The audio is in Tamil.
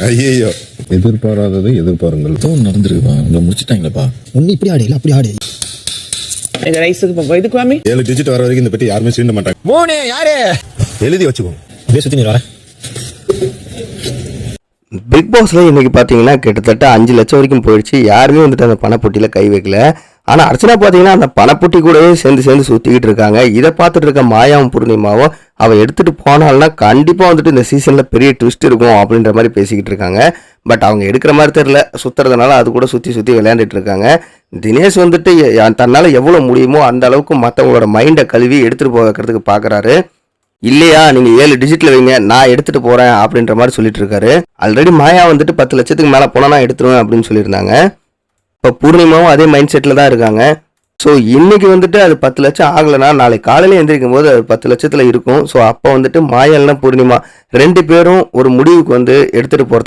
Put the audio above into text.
ஐயோ, எதிர்பாராதது எதிர்பாருங்கள். நடந்துருக்குப்பா, உங்களை முடிச்சுட்டாங்களப்பா. ஒன்னு இப்படி ஆடு இல்ல அப்படி ஆடு. எங்க ரைஸுக்கு இதுக்கு மாமி 7 டிஜிட் வர வரைக்கும் இந்த பெட்டி யாருமே சீண்ட மாட்டாங்க. 3 யாரு எழுதி வச்சுக்கோ. அப்படியே சுத்தி நீ வர. பிக் பாஸ்ல இன்னைக்கு பாத்தீங்கன்னா கிட்டத்தட்ட 5 லட்சம் வரைக்கும் போயிடுச்சு. யாருமே வந்துட்டு அந்த பணப்பொட்டியில கை வைக்கல. ஆனா அர்ச்சனா பாத்தீங்கன்னா அந்த பணப்பொட்டி கூடவே சேர்ந்து சுத்திக்கிட்டு இருக்காங்க. இதை பார்த்துட்டு இருக்க மாயாவும் பூர்ணிமாவும் அவ எடுத்துட்டு போனால்னா கண்டிப்பா வந்துட்டு இந்த சீசன்ல பெரிய ட்விஸ்ட் இருக்கும் அப்படின்ற மாதிரி பேசிக்கிட்டு இருக்காங்க. பட் அவங்க எடுக்கிற மாதிரி தெரியல, சுத்துறதுனால அது கூட சுத்தி விளையாண்டுட்டு இருக்காங்க. தினேஷ் வந்துட்டு தன்னால எவ்வளவு முடியுமோ அந்த அளவுக்கு மற்றவங்களோட மைண்டை கழுவி எடுத்துட்டு போக வைக்கிறதுக்கு பாக்குறாரு. இல்லையா, நீங்க 7 டிஜிட்ல வைங்க, நான் எடுத்துட்டு போறேன் அப்படின்ற மாதிரி சொல்லிட்டு இருக்காரு. ஆல்ரெடி மாயா வந்துட்டு 10 லட்சத்துக்கு மேல போனா நான் எடுத்துருவேன் அப்படின்னு சொல்லியிருந்தாங்க. இப்போ பூர்ணிமாவும் அதே மைண்ட் செட்ல தான் இருக்காங்க. ஸோ இன்னைக்கு வந்துட்டு அது 10 லட்சம் ஆகலைன்னா நாளைக்கு காலையில எந்திரிக்கும் போது அது 10 லட்சத்துல இருக்கும். ஸோ அப்போ வந்துட்டு மாயா இல்லைன்னா பூர்ணிமா 2 பேரும் ஒரு முடிவுக்கு வந்து எடுத்துட்டு போறது